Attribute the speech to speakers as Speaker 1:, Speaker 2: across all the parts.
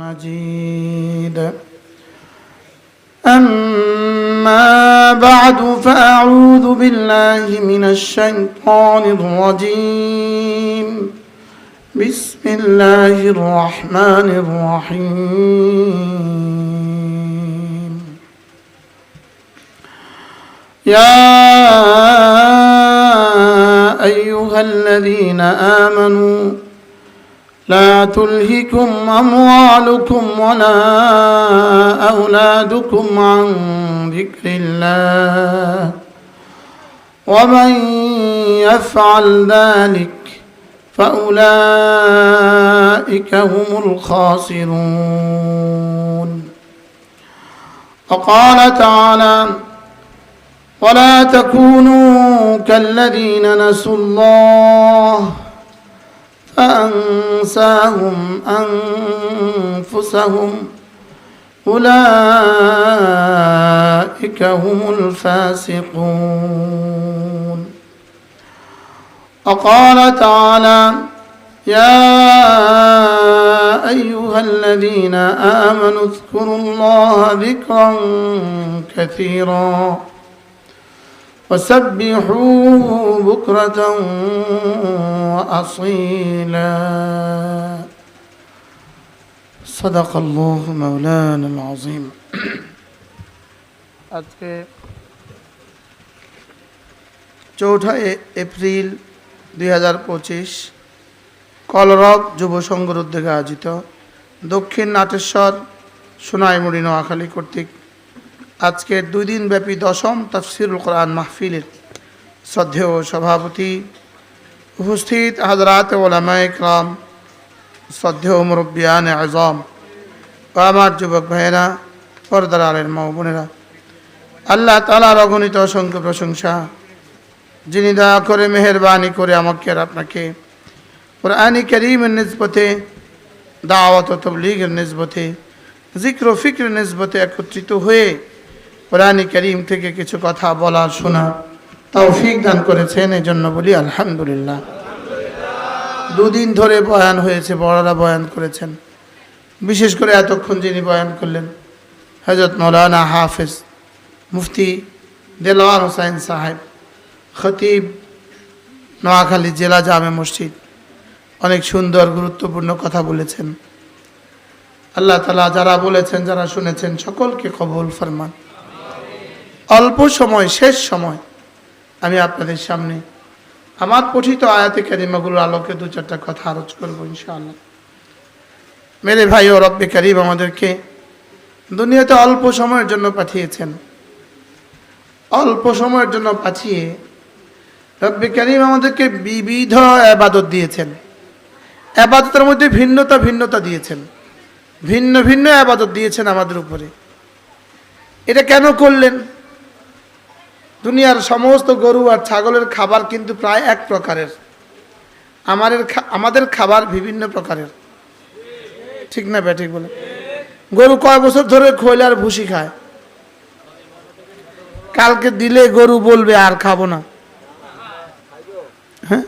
Speaker 1: مجيد أما بعد فأعوذ بالله من الشيطان الرجيم بسم الله الرحمن الرحيم يا أيها الذين آمنوا لا تلهكم أموالكم ولا أولادكم عن ذكر الله ومن يفعل ذلك فأولئك هم الخاسرون. وقال تعالى ولا تكونوا كالذين نسوا الله فأنساهم أنفسهم أولئك هم الفاسقون. وقال تعالى يا أيها الذين آمنوا اذكروا الله ذكرا كثيرا وسبحوه بكرة وأصيلا صدق الله مولانا العظيم. আজকে 4 এপ্রিল 2025 কলরব যুব সংঘের উদ্যোগে আয়োজিত দক্ষিণ নাটেশ্বর সোনাইমুড়ি নোয়াখালী কর্তৃক আজকের 2 দিন ব্যাপী 10ম তাফসিরুল কোরআন মাহফিলের শ্রদ্ধেয় সভাপতি, উপস্থিত হযরত উলামায়ে কেরাম, শ্রদ্ধেয় মুরব্বিয়ানে আযম ও আমার যুবক ভাইয়েরা, পর্দার আড়ালের মা ও বোনেরা, আল্লাহ তাআলার অগণিত অসংখ্য প্রশংসা, যিনি দয়া করে মেহেরবানি করে আমাকে আর আপনাকে কোরআনে কারীমের নিসবতে, দাওয়াত ও তাবলীগের নিসবতে, জিক্র ও ফিক্রের নিসবতে একত্রিত হয়ে কোরআনে কারীম থেকে কিছু কথা বলা শোনা তৌফিক দান করেছেন। এই জন্য বলি আলহামদুলিল্লাহ। 2 দিন ধরে বয়ান হয়েছে, বড়রা বয়ান করেছেন। বিশেষ করে এতক্ষণ যিনি বয়ান করলেন হযরত মাওলানা হাফেজ মুফতি দেলোয়ার হোসেন সাহেব, খতিব নোয়াখালী জেলা জামে মসজিদ, অনেক সুন্দর গুরুত্বপূর্ণ কথা বলেছেন। আল্লাহ তাআলা যারা বলেছেন, যারা শুনেছেন, সকলকে কবুল ফরমান। অল্প সময়, শেষ সময় আমি আপনাদের সামনে আমার পঠিত আয়াতে কারিমাগুলোর আলোকে 2-4টা কথা আলোচনা করব ইনশাআল্লাহ। মেরে ভাই ও রব্বে কারীম আমাদেরকে দুনিয়াতে অল্প সময়ের জন্য পাঠিয়েছেন। অল্প সময়ের জন্য পাঠিয়ে রব্বে কারীম আমাদেরকে বিবিধ ইবাদত দিয়েছেন। ইবাদতের মধ্যে ভিন্নতা দিয়েছেন, ভিন্ন ভিন্ন ইবাদত দিয়েছেন আমাদের উপরে। এটা কেন করলেন? দুনিয়ার সমস্ত গরু আর ছাগলের খাবার কিন্তু প্রায় এক প্রকারের, আমাদের খাবার বিভিন্ন প্রকারের, ঠিক না ব্যাঠিক বলে? গরু কয় বছর ধরে খৈল আর ভুসি খায়, কালকে দিলে গরু বলবে আর খাবো না। হ্যাঁ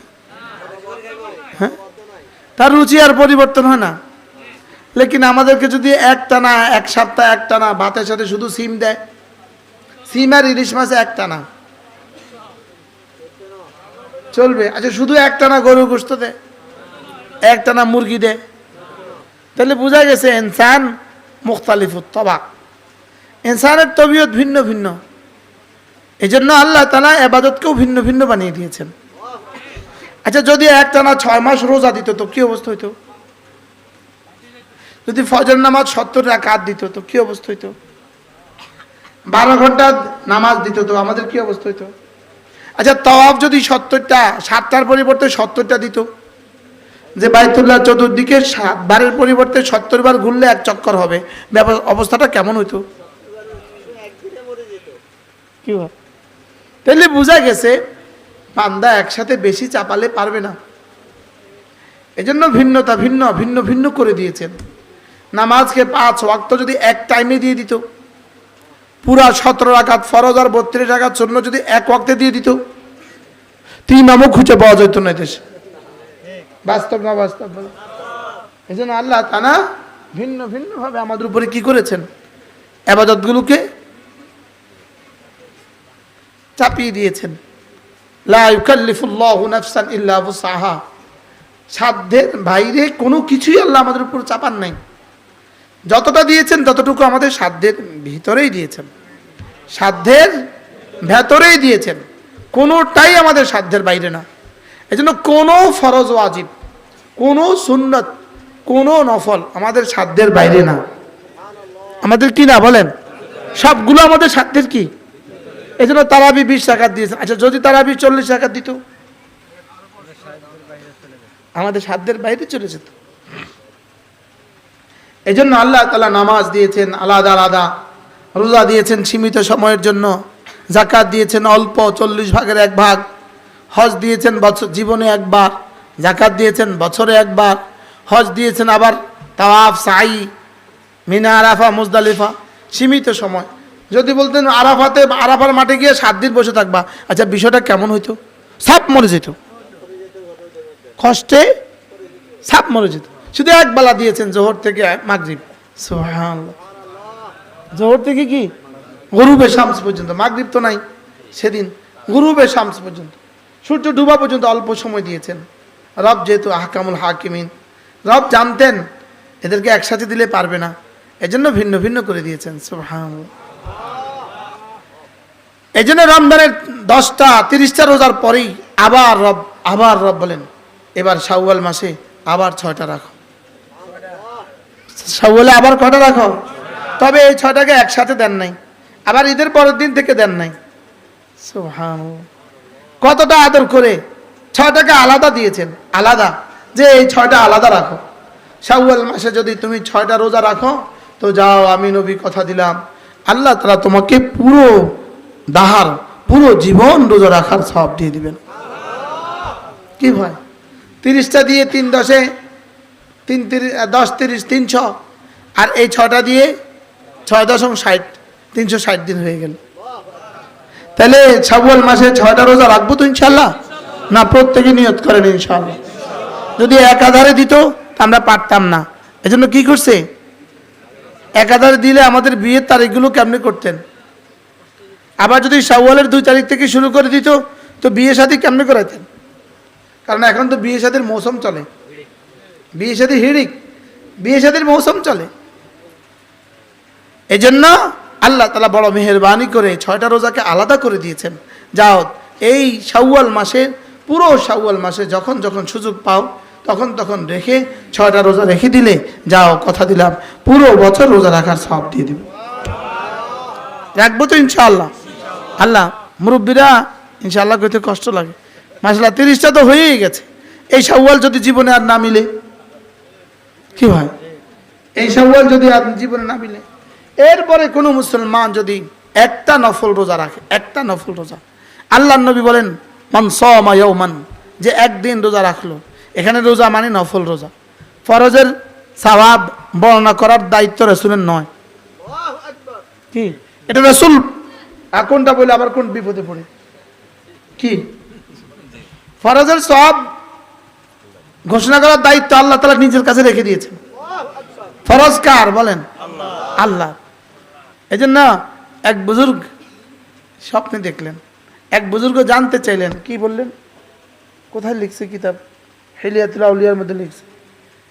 Speaker 1: হ্যাঁ, তার রুচি আর পরিবর্তন হয় না। লেকিন আমাদেরকে যদি একটানা 1 সপ্তাহ একটানা ভাতের সাথে শুধু সিম দেয়, সিম আর ইলিশ মাছে একটানা চলবে? আচ্ছা, শুধু একটানা গরু গোশত দেয়, একটানা মুরগি দেয়, তাহলে বোঝা গেছে ইনসান মুখতালিফুত তবাক, ইনসানের তবিয়ত ভিন্ন ভিন্ন। এই জন্য আল্লাহ তাআলা ইবাদতকেও ভিন্ন ভিন্ন বানিয়ে দিয়েছেন। আচ্ছা, যদি একটানা 6 মাস রোজা দিত তো কি অবস্থা হইতো? যদি ফজর নামাজ 70 রাকাত দিত তো কি অবস্থা হইতো? 12 ঘন্টা নামাজ দিত তো আমাদের কি অবস্থা হইতো? আচ্ছা, তাওয়াফ যদি 70টা, 7টার পরিবর্তে 70টা দিত, যে বাইতুল্লাহ চতুর্দিকে 7 বারের পরিবর্তে 70 বার ঘুরলে 1 চক্কর হবে, অবস্থাটা কেমন হইতো? কি হয়? তাহলে বোঝা গেছে বান্দা একসাথে বেশি চাপালে পারবে না। এজন্য ভিন্নতা ভিন্ন ভিন্ন করে দিয়েছেন। নামাজকে 5 ওয়াক্ত যদি এক টাইমে দিয়ে দিত, পুরা 17 রাকাত ফরজ আর 32 রাকাত সুন্নাত যদি এক ওয়াক্তে দিয়ে দিত, তো ইমামও খুঁজে পাওয়া যেত না দেশে। বাস্তব না বাস্তব? এই জন্য আল্লাহ তাআলা ভিন্ন ভিন্নভাবে আমাদের উপরে কি করেছেন, ইবাদতগুলোকে চাপিয়ে দিয়েছেন। লা ইউকাল্লিফুল্লাহু নাফসান ইল্লা উসআহা, সাধ্যের বাইরে কোনো কিছুই আল্লাহ আমাদের উপর চাপান নাই। যতটা দিয়েছেন ততটুকু আমাদের সাধ্যের ভিতরেই দিয়েছেন, সাধ্যের ভেতরেই দিয়েছেন, কোনোটাই আমাদের সাধ্যের বাইরে না। এজন্য কোনো ফরজ ওয়াজিব, কোনো সুন্নত, কোনো নফল আমাদের সাধ্যের বাইরে না। আমাদের কি না বলেন, সবগুলো আমাদের সাধ্যের কি। এজন্য তারাবি 20 রাকাত দিয়েছেন। আচ্ছা যদি তারাবি 40 রাকাত দিত, আমাদের সাধ্যের বাইরে চলে যেত। এই জন্য আল্লাহ তাআলা নামাজ দিয়েছেন আলাদা আলাদা, রোজা দিয়েছেন সীমিত সময়ের জন্য, যাকাত দিয়েছেন অল্প 40 ভাগের 1 ভাগ, হজ দিয়েছেন বছর জীবনে একবার, যাকাত দিয়েছেন বছরে একবার, হজ দিয়েছেন আবার তাওয়াফ সাই মিনা আরাফা মুজদালিফা সীমিত সময়। যদি বলতেন আরাফার মাঠে গিয়ে 7 দিন বসে থাকবা, আচ্ছা বিষয়টা কেমন হইতো? সাপ মরে যেত, কষ্টে সাপ মরে যেত। শুধু এক বেলা দিয়েছেন জোহর থেকে মাগরিব, সুবহানাল্লাহ, জোহর থেকে কি গরুবে শামস পর্যন্ত, মাগরিব তো নাই সেদিন, গরুবে শামস পর্যন্ত, সূর্য ডুবা পর্যন্ত অল্প সময় দিয়েছেন। রব যেহেতু আহকামুল হাকিমিন, রব জানতেন এদেরকে একসাথে দিলে পারবে না, এজন্য ভিন্ন ভিন্ন করে দিয়েছেন। সুবহানাল্লাহ। এই জন্য রমজানের 10টা 30টা রোজার পরেই আবার রব বলেন এবার শাওয়াল মাসে আবার 6টা রাখো, শাওয়ালে আবার কটা রাখো। তবে এই 6টাকে একসাথে দেন নাই, আবার ঈদের পরের দিন থেকে দেন নাই। সুবহানাল্লাহ, কতটা আদর করে 6টাকে আলাদা দিয়েছেন, আলাদা, যে এই 6টা আলাদা রাখো। শাওয়াল মাসে যদি তুমি 6টা রোজা রাখো তো যাও, আমি নবী কথা দিলাম আল্লাহ তাআলা তোমাকে পুরো দাহার, পুরো জীবন রোজা রাখার সওয়াব দিয়ে দিবেন। কি ভাই, 30টা দিয়ে 3 10 10 30 300, আর এই 6টা দিয়ে 6 দশম 60, 360 দিন হয়ে গেল। তাহলে শাওয়াল মাসে 6টা রোজা রাখবো তো ইনশাআল্লাহ? না, প্রত্যেকে নিয়ত করেন ইনশাআল্লাহ। যদি একাধারে দিত আমরা পারতাম না, এজন্য কি করছে, একাধারে দিলে আমাদের বিয়ের তারিখগুলো কেমনে করতেন। আবার যদি শাওয়ালের 2 তারিখ থেকে শুরু করে দিত তো বিয়ে শাদী কেমনে করাইতেন, কারণ এখন তো বিয়ে শাদীর মৌসুম চলে, বিয়ে শাদী হিড়িক, বিয়ে শাদীর মৌসুম চলে। এজন্য আল্লাহ তাআলা বড় মেহেরবানি করে 6টা রোজাকে আলাদা করে দিয়েছেন। যাও এই শাওয়াল মাসে, পুরো শাওয়াল মাসে যখন যখন সুযোগ পাও তখন তখন রেখে 6টা রোজা রেখে দিলে, যাও কথা দিলাম পুরো বছর রোজা রাখার সওয়াব দিয়ে দিব। রাখবো তো ইনশাআল্লাহ? আল্লাহ, মুরব্বীরা ইনশাআল্লাহ কইতে কষ্ট লাগে, মাশাআল্লাহ 30টা তো হয়েই গেছে। এই শাওয়াল যদি জীবনে আর না মিলে, কি হয়, এই শাওয়াল যদি আর জীবনে না মিলে, এরপরে কোনো মুসলমান যদি একটা নফল রোজা রাখে, একটা নফল রোজা, আল্লাহর নবী বলেন মান সামা ইয়াওমান, যে একদিন রোজা রাখলো, এখানে রোজা মানে নফল রোজা, ফরজের সওয়াব বর্ণনা করার দায়িত্ব রাসূলের নয়। কি এটা রাসূল কোনটা বলে আবার কোন বিপদে পড়ে, কি ফরজের সওয়াব ঘোষণা করার দায়িত্ব আল্লাহ তাআলা নিজের কাছে রেখে দিয়েছেন। ফরজ কার বলেন? আল্লাহ। এজন্য এক বুজুর্গ স্বপ্নে দেখলেন, এক বুজুর্গ জানতে চাইলেন, কি বললেন, কোথায় লিখছে কিতাব হিলিয়াতুল আউলিয়ার মধ্যে লিখছে,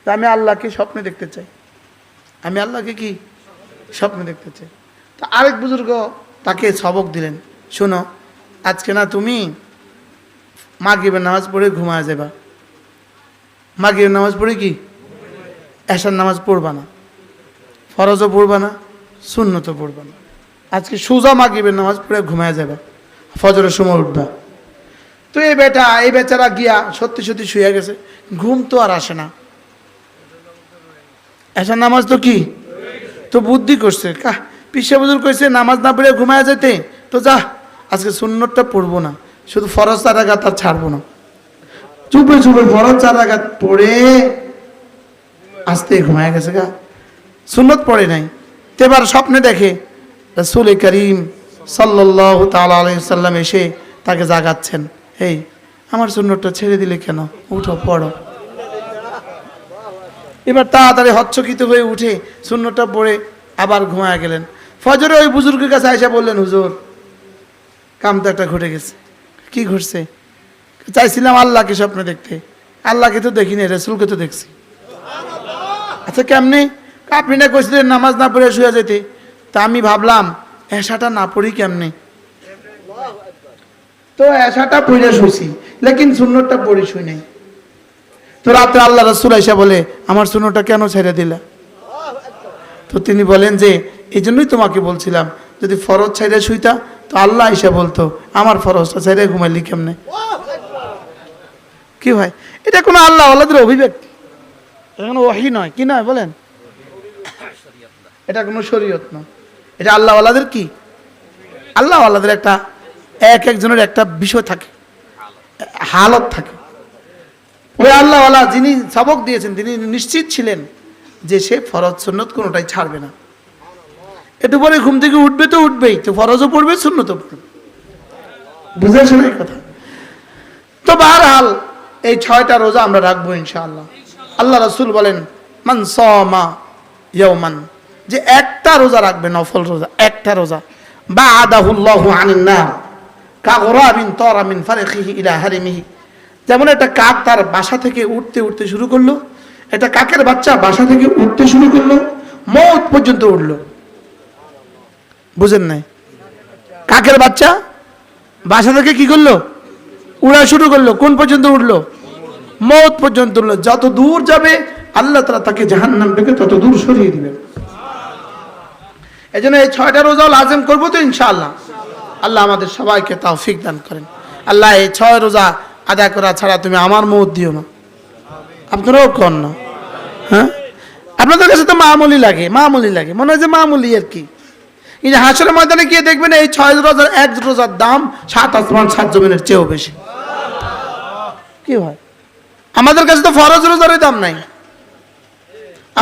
Speaker 1: আমি আল্লাহকে স্বপ্নে দেখতে চাই, আমি আল্লাহকে কি স্বপ্নে দেখতে চাই। তো আরেক বুজুর্গ তাকে সবক দিলেন, শোনো আজকে না তুমি মাগরিবের নামাজ পড়ে ঘুমায় যাবা, মাগরিবের নামাজ পড়ে কি এশার নামাজ পড়বা না, ফরজও পড়বা না, সুন্নতও পড়বা না, আজকে সোজা মাগরিবের নামাজ পড়ে ঘুমায় যাবা, ফজরের সময় উঠবা। তো এই বেচারা গিয়া সত্যি সত্যি শুয়ে গেছে, ঘুম তো আর আসে না, এশার নামাজ তো কি, তো বুদ্ধি করছে, পিসা বুজুর্গ কইছে নামাজ না পড়ে ঘুমায় যেতে, তো যা আজকে সুন্নতটা পড়বো না, শুধু ফরজ 4 রাকাত আর ছাড়বো না। চুপে চুপে ফরজ 4 রাকাত পড়ে আস্তে ঘুমায় গেছে গা, সুন্নত পড়ে নাই। তো এবার স্বপ্নে দেখে রাসূল করিম সাল্লাল্লাহু তাআলা আলাইহি ওয়াসাল্লাম এসে তাকে জাগাচ্ছেন, এই আমার সুন্নতটা ছেড়ে দিলে কেন, উঠো পড়ো। এবার তাড়াতাড়ি হচ্চকিত হয়ে উঠে সুন্নতটা পড়ে আবার ঘুমায় গেলেন। ফজরে ওই বুজুর্গের কাছে আয়সা বললেন, হুজুর কাম তো একটা ঘটে গেছে। কি ঘটছে? চাইছিলাম আল্লাহকে স্বপ্নে দেখতে, আল্লাহকে তো দেখিনি, রসুলকে তো দেখছি। আচ্ছা কেমনে? আপনি না কইছিলেন নামাজ না পড়ে শুয়ে যেতে, তা আমি ভাবলাম এশাটা না পড়ি কেমনে, তো এশাটা পড়ে শুইছি, লেকিন সুন্নতটা পড়ি শুই নাই। তো রাতে আল্লাহ রসুল আইসা বলে, আমার সুন্নতটা কেন ছেড়ে দিলা? তো তিনি বলেন যে এই জন্যই তোমাকে বলছিলাম, যদি ফরজ ছেড়ে শুইতা তো আল্লাহ আইসা বলতো আমার ফরজটা ছেড়ে ঘুমাইলি কেমনে। কি ভাই, এটা কোনো আল্লাহ আল্লাহদের অভিব্যক্তি, এটা কোনো ওহী নয়। কি নয় বলেন? এটা কোনো শরীয়ত নয়, এটা আল্লাহ আল্লাহদের কি, আল্লাহ আল্লাহদের একটা এক একজনের একটা বিষয় থাকে, হালত থাকে। ওই আল্লাহ আল্লাহ যিনি সবক দিয়েছেন তিনি নিশ্চিত ছিলেন যে সে ফরজ সুন্নত কোনোটাই ছাড়বে না। একটু পরে ঘুম থেকে উঠবে তো উঠবেই, তো ফরজও পড়বে সুন্নতও পড়বে। বুঝেছেন এই কথা? তো বারহাল এই 6টা রোজা আমরা রাখবো ইনশাআল্লাহ। আল্লাহ রাসূল বলেন, মান সামা ইয়াওমান, যে একটা রোজা রাখবে, নফল রোজা, একটা রোজা, বাআদাহুল্লাহু আনিন নার কাগরাবিন তারা মিন ফারখিহি ইলা হারিমিহি, যেমন একটা কাক তার বাসা থেকে উঠতে উঠতে শুরু করলো, একটা কাকের বাচ্চা বাসা থেকে উঠতে শুরু করলো, মওত পর্যন্ত উঠলো। বুঝেন নাই? কাকের বাচ্চা বাসা থেকে কি করলো? উড়া শুরু করলো। কোন পর্যন্ত উঠলো? মওত পর্যন্ত উঠলো। যত দূর যাবে আল্লাহ তাআলা তাকে জাহান্নাম থেকে তত দূর সরিয়ে দিবেন। এই জন্য এই 6টা রোজা লাজিম করবো তো ইনশাআল্লাহ। আল্লাহ আমাদের সবাইকে তৌফিক দান করেন। আল্লাহ এই 6 রোজা আদায় করা ছাড়া তুমি আমার মওত দিও না। আপনারাও কর না, হ্যাঁ? আপনাদের কাছে তো মামুলি লাগে, মামুলি লাগে, মনে হয় যে মামুলি আর কি। কিন্তু হাসরের ময়দানে গিয়ে দেখবেন এই 6 রোজার এক রোজার দাম 7 আসমান 7 জমিনের চেয়েও বেশি। কি হয়? আমাদের কাছে তো ফরজ রোজারই দাম নাই,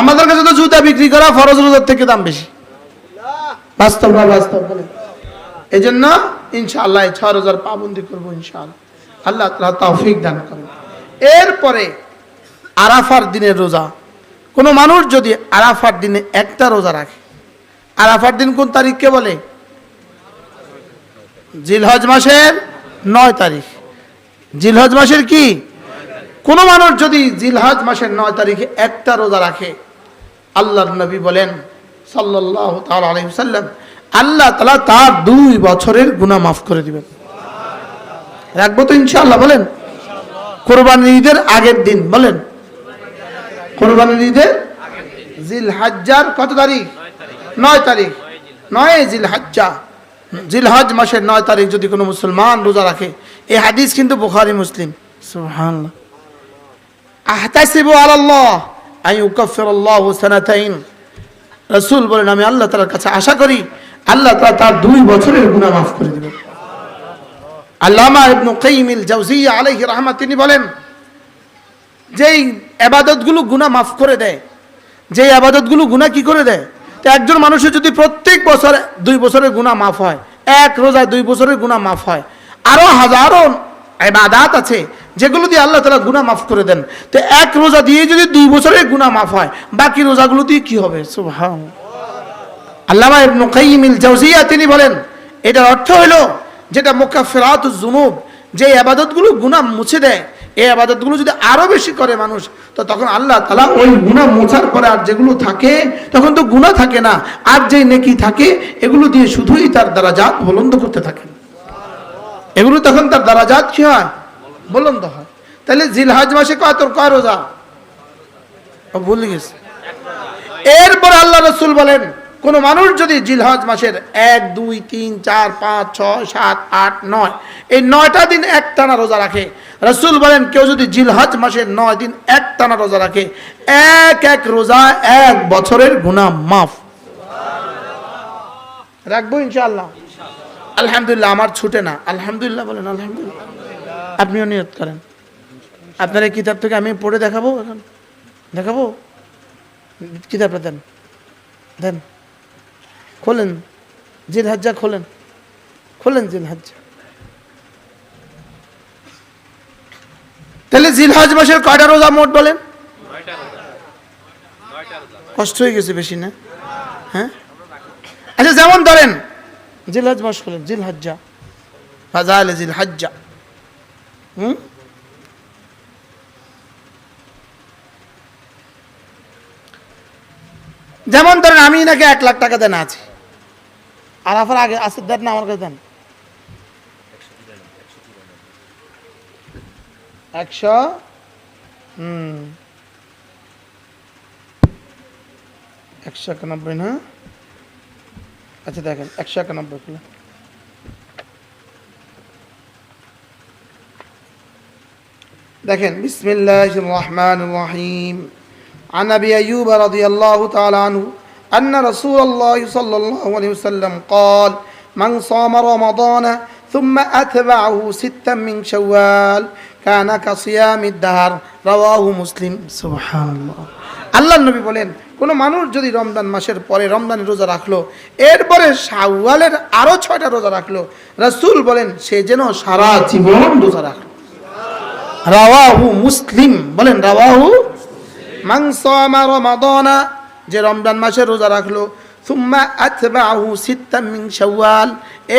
Speaker 1: আমাদের কাছে তো জুতা বিক্রি করা ফরজ রোজার থেকে দাম বেশি। বাস্তব না বাস্তব বলে? এই জন্য ইনশাআল্লাহ এই 6 রোজার পাবন্দি করবো ইনশাআল্লাহ। আল্লাহ তাআলা তৌফিক দান করেন। এরপরে আরাফার দিনের রোজা। কোনো মানুষ যদি আরাফার দিনে একটা রোজা রাখে, আরাফার দিন কোন তারিখকে বলে? জিলহজ মাসের 9 তারিখ। জিলহজ মাসের কি? কোন মানুষ যদি জিলহজ মাসের 9 তারিখে একটা রোজা রাখে, আল্লাহর নবী বলেন সাল্লাল্লাহু তাআলা আলাইহি ওয়াসাল্লাম, আল্লাহ তাআলা তার 2 বছরের গুনাহ মাফ করে দিবেন। রাখবো তো ইনশাআল্লাহ বলেন? কুরবানির ঈদের আগের দিন বলেন, কুরবানির ঈদের জিলহজ্জার কত তারিখ? 9 তারিখ। 9 জিলহজ্জা, জিলহজ মাসের 9 তারিখ যদি কোনো মুসলমান রোজা রাখে, এই হাদিস কিন্তু বুখারী মুসলিম। সুবহানাল্লাহ। আহতাসিবু আলাল্লাহ আন ইউকাফফিরাল্লাহু সানাতাইন, রাসূল বলেন আমি আল্লাহ তাআলার কাছে আশা করি আল্লাহ তাআলা তার 2 বছরের গুনাহ মাফ করে দিবেন। আল্লামা ইবনে কাইয়িম আল জাওজিয়্যা আলাইহি রাহমাত, তিনি বলেন যেই ইবাদতগুলো গুনাহ মাফ করে দেয়, যে ইবাদতগুলো গুনাহ কি করে দেয়, তো একজন মানুষের যদি প্রত্যেক বছর 2 বছরের গুনাহ মাফ হয়, এক রোজায় 2 বছরের গুনাহ মাফ হয়, আরো হাজারো ইবাদত আছে যেগুলো দিয়ে আল্লাহ তাআলা গুনাহ মাফ করে দেন, তো এক রোজা দিয়ে যদি 2 বছরের গুনাহ মাফ হয়, বাকি রোজাগুলো দিয়ে কি হবে? সুবহানাল্লাহ। আল্লামা ইবনে কাইয়িম আল জাওজিয়্যা তিনি বলেন এটার অর্থ হলো যেটা মুকাফফিরাতুজ যুনুব, যে ইবাদতগুলো গুনাহ মুছে দেয়, এই ইবাদতগুলো যদি আরো বেশি করে মানুষ, তো তখন আল্লাহ তাআলা ওই গুনাহ মোছার পরে আর যেগুলো থাকে তখন তো গুনাহ থাকে না, আর যেই নেকি থাকে এগুলো দিয়ে শুধুই তার দারাজাত বুলন্দ করতে থাকেন। এগুলো তখন তার দারাজাত কি হয়? বুলন্দ হয়। তাহলে জিলহজ মাসে কত রোজা? ভুলে গেছে। এরপর আল্লাহ রাসূল বলেন কোন মানুষ যদি জিলহজ মাসের 1, 2, 3, 4, 5, 6, 7, 8, 9 এই 9টা দিন একটানা রোজা রাখে, রাসূল বলেন কেউ যদি জিলহজ মাসের 9 দিন একটানা রোজা রাখে, এক রোজা 1 বছরের গুনাহ মাফ। রাখবো ইনশাআল্লাহ। আলহামদুলিল্লাহ। আমার ছুটে না, আলহামদুলিল্লাহ বলেন। আলহামদুলিল্লাহ। আপনিও নিয়ত করেন। আপনার এই কিতাব থেকে আমি পড়ে দেখাবো, এখন দেখাবো। কিতাবটা দেন, দেন, খোলেন জিলহজ্জা, খোলেন জিলহজ্জা। তাহলে জিলহজ মাসের কয়টা রোজা মোট বলেন? কষ্ট হয়ে গেছে বেশি না? হ্যাঁ, আচ্ছা যেমন ধরেন জিলহজ মাস হলেন, জিলহজ্জা, ফাজাইলে জিলহজ্জা। যেমন ধরেন আমি নাকি 1 লাখ টাকা দেন আছি, আরাফার আগে আছে, দেন না আমার কাছে দেন 100 191 না? আচ্ছা দেখেন 191 কিলো। দেখেন বিসমিল্লাহির রহমানির রহিম। عن أبي أيوب رضي الله تعالى عنه أن رسول الله صلى الله عليه وسلم قال من صام رمضان ثم أتبعه 6 من شوال كان كصيام الدهر رواه مسلم। سبحان الله। আল্লাহর নবী বলেন, কোন মানুষ যদি রমজান মাসের পরে রমজানের রোজা রাখলো, এরপরে শাওয়ালের আরো 6টা রোজা রাখলো, রাসূল বলেন সে যেন সারা জীবন রোজা রাখলো। রাওয়াহু মুসলিম। বলেন রাওয়াহু। মান সামা রমাদানা, যে রমজান মাসে রোজা রাখলো, সুম্মা আতবাহু 6 মিন শাওয়াল,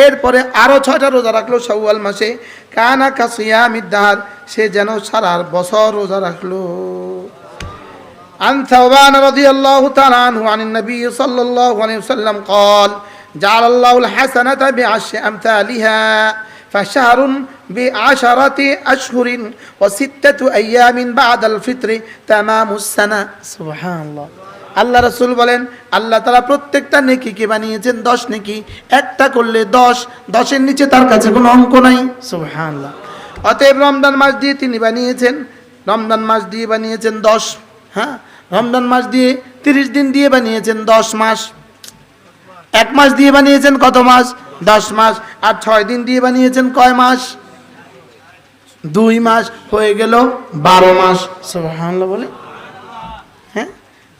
Speaker 1: এরপরে আরো 6টা রোজা রাখলো শাওয়াল মাসে, কানা কাসিয়ামিদ দাহর, সে যেন সারা বছর রোজা রাখলো। عن ثوبان رضي الله تعالى عنه عن النبي صلى الله عليه وسلم قال جعل الله الحسنة بعشر أمثالها فشهر ب10 أشهر و6 أيام بعد الفطر تمام السنة। سبحان الله। আল্লাহ রাসূল বলেন, আল্লাহ তাআলা প্রত্যেকটা নেকিকে বানিয়েছেন 10 নেকি, একটা করলে 10, 10-এর নিচে তার কাছে কোনো অঙ্ক নাই। সুবহানাল্লাহ। অতএব রমজান মাস দিয়ে তিনি বানিয়েছেন, রমজান মাস দিয়ে বানিয়েছেন 10, হ্যাঁ, রমজান মাস দিয়ে 30 দিন দিয়ে বানিয়েছেন 10 মাস, 1 মাস দিয়ে বানিয়েছেন কত মাস? 10 মাস। আর 6 দিন দিয়ে বানিয়েছেন কয় মাস? 2 মাস, হয়ে গেল 12 মাস। সুবহানাল্লাহ বলে। হ্যাঁ,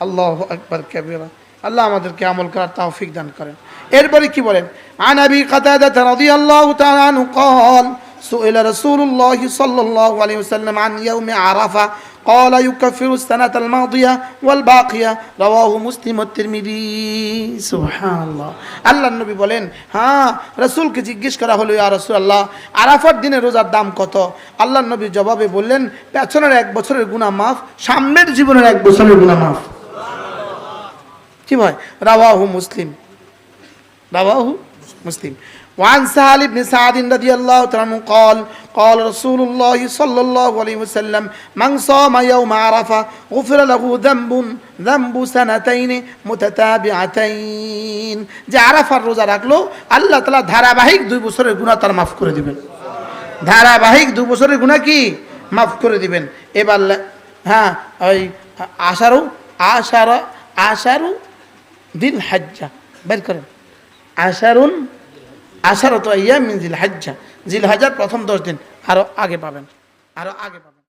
Speaker 1: আল্লাহু আকবার কাবীরা। আল্লাহ আমাদেরকে আমল করার তৌফিক দান করেন। এরপরে কি বলেন? আন আবি কাতাদা রাদিয়াল্লাহু তাআলা আনহু قال سئل رسول الله صلى الله عليه وسلم عن يوم عرفة قال يكفر السنة الماضية والباقية رواه مسلم والترمذي। سبحان الله। আল্লাহর নবী বলেন, হ্যাঁ, রাসূলকে জিজ্ঞেস করা হলো, ইয়া রাসূলুল্লাহ, আরাফার দিনে রোজার দাম কত? আল্লাহর নবী জবাবে বললেন, পেছনের 1 বছরের গুনাহ মাফ, সামনের জীবনের 1 বছরের গুনাহ মাফ। কি ভাই? রাওয়াহু মুসলিম, রাওয়াহু মুসলিম। وعن سهل بن سعد رضي الله تعالى عنه قال قال رسول الله صلى الله عليه وسلم من صام يوم عرفة غفر له ذنب سنتين متتابعتين। যে আরাফার রোজা রাখলো, আল্লাহ তাআলা ধারাবাহিক 2 বছরের গুনাহ তার মাফ করে দিবেন। ধারাবাহিক 2 বছরের গুনাহ কি মাফ করে দিবেন। এবার হ্যাঁ, ওই আশারু দিল হজ্জা বের করেন। আশারত আইয়াম মিন জিলহজ্জা, জিলহজ্জার প্রথম 10 দিন আরো আগে পাবেন, আরো আগে পাবেন।